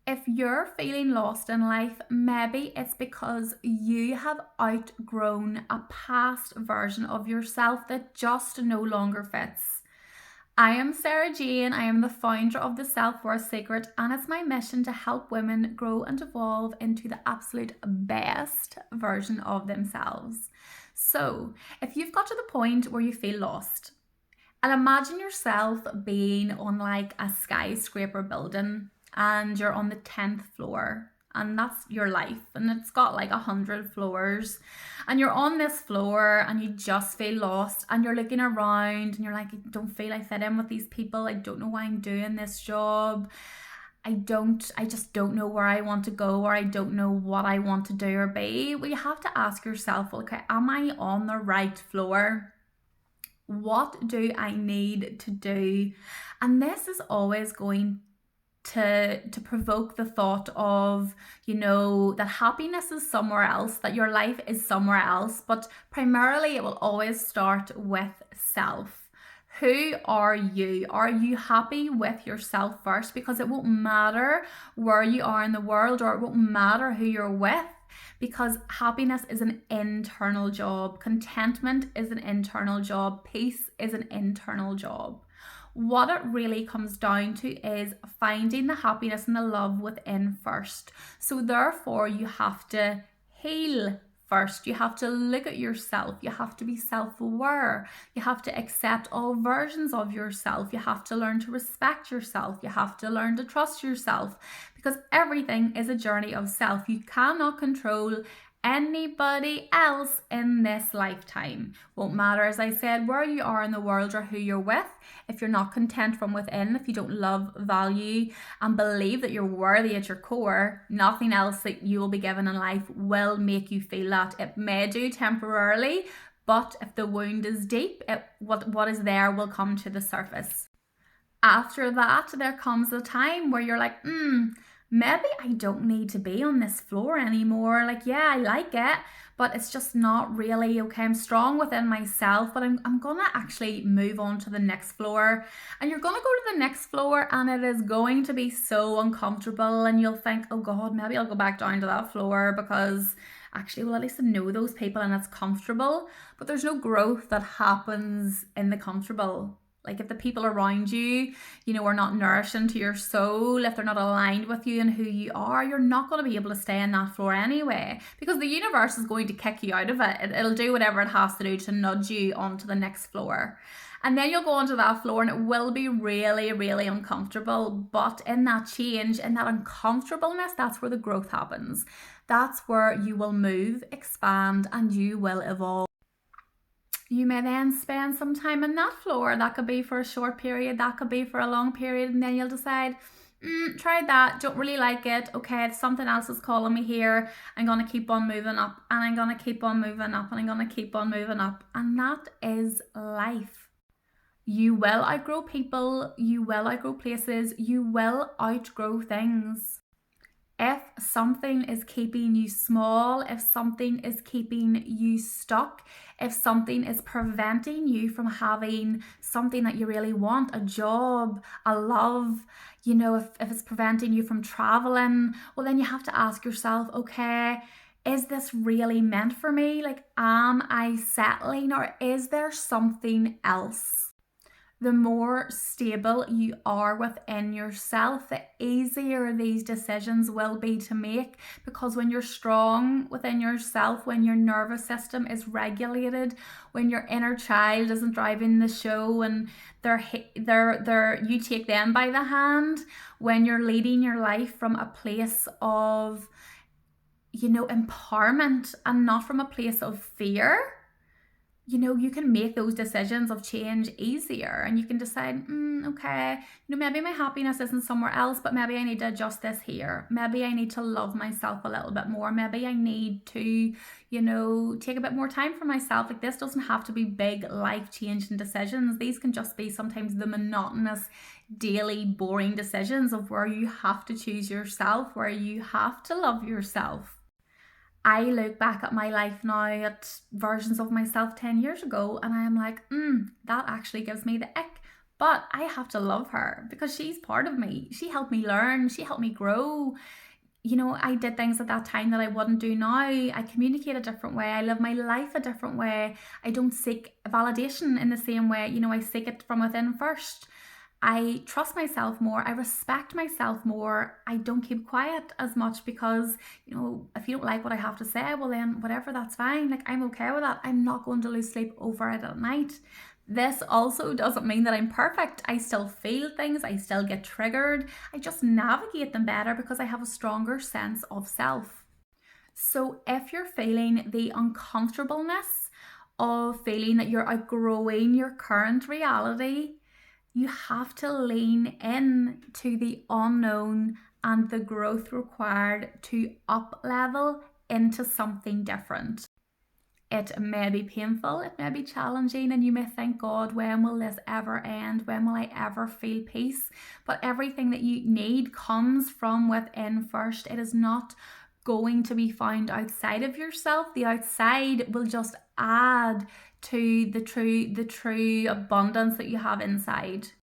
If you're feeling lost in life, maybe it's because you have outgrown a past version of yourself that just no longer fits. I am Sarah Jayne. I am the founder of The Self-Worth Secret, and it's my mission to help women grow and evolve into the absolute best version of themselves. So, if you've got to the point where you feel lost, and imagine yourself being on like a skyscraper building and you're on the 10th floor, and that's your life, and it's got like 100 floors, and you're on this floor and you just feel lost, and you're looking around and you're like, I don't feel I fit in with these people. I don't know why I'm doing this job. I just don't know where I want to go, or I don't know what I want to do or be. Well, you have to ask yourself, okay, am I on the right floor? What do I need to do? And this is always going to provoke the thought of, that happiness is somewhere else, that your life is somewhere else, but primarily it will always start with self. Who are you? Are you happy with yourself first? Because it won't matter where you are in the world, or it won't matter who you're with, because happiness is an internal job. Contentment is an internal job. Peace is an internal job. What it really comes down to is finding the happiness and the love within first. So therefore, you have to heal first. You have to look at yourself. You have to be self-aware. You have to accept all versions of yourself. You have to learn to respect yourself. You have to learn to trust yourself, because everything is a journey of self. You cannot control anybody else in this lifetime. Won't matter, as I said, where you are in the world or who you're with. If you're not content from within, if you don't love, value, and believe that you're worthy at your core, nothing else that you will be given in life will make you feel that. It may do temporarily, but if the wound is deep, what is there will come to the surface. After that, there comes a time where you're like, maybe I don't need to be on this floor anymore. Like, yeah, I like it, but it's just not really okay. I'm strong within myself, but I'm gonna actually move on to the next floor. And you're gonna go to the next floor, and it is going to be so uncomfortable, and you'll think, oh God, maybe I'll go back down to that floor, because actually, well, at least I know those people and it's comfortable. But there's no growth that happens in the comfortable. Like, if the people around you, are not nourishing to your soul, if they're not aligned with you and who you are, you're not going to be able to stay on that floor anyway, because the universe is going to kick you out of it. It'll do whatever it has to do to nudge you onto the next floor. And then you'll go onto that floor, and it will be really, really uncomfortable. But in that change, in that uncomfortableness, that's where the growth happens. That's where you will move, expand, and you will evolve. You may then spend some time on that floor. That could be for a short period, that could be for a long period, and then you'll decide, tried that, don't really like it. Okay, something else is calling me here. I'm going to keep on moving up, and I'm going to keep on moving up, and I'm going to keep on moving up. And that is life. You will outgrow people, you will outgrow places, you will outgrow things. If something is keeping you small, if something is keeping you stuck, if something is preventing you from having something that you really want, a job, a love, if it's preventing you from traveling, well, then you have to ask yourself, okay, is this really meant for me? Like, am I settling, or is there something else? The more stable you are within yourself, the easier these decisions will be to make, because when you're strong within yourself, when your nervous system is regulated, when your inner child isn't driving the show and you take them by the hand, when you're leading your life from a place of empowerment and not from a place of fear, you can make those decisions of change easier, and you can decide, okay, maybe my happiness isn't somewhere else, but maybe I need to adjust this here. Maybe I need to love myself a little bit more. Maybe I need to, take a bit more time for myself. Like, this doesn't have to be big life-changing decisions. These can just be sometimes the monotonous, daily, boring decisions of where you have to choose yourself, where you have to love yourself. I look back at my life now at versions of myself 10 years ago, and I am like, that actually gives me the ick. But I have to love her because she's part of me. She helped me learn, she helped me grow. I did things at that time that I wouldn't do now. I communicate a different way. I live my life a different way. I don't seek validation in the same way. I seek it from within first. I trust myself more. I respect myself more. I don't keep quiet as much because, if you don't like what I have to say, well, then whatever, that's fine. Like, I'm okay with that. I'm not going to lose sleep over it at night. This also doesn't mean that I'm perfect. I still feel things, I still get triggered. I just navigate them better because I have a stronger sense of self. So, if you're feeling the uncomfortableness of feeling that you're outgrowing your current reality, you have to lean in to the unknown and the growth required to up level into something different. It may be painful, it may be challenging, and you may think, God, when will this ever end? When will I ever feel peace? But everything that you need comes from within first. It is not going to be found outside of yourself. The outside will just add to the true abundance that you have inside.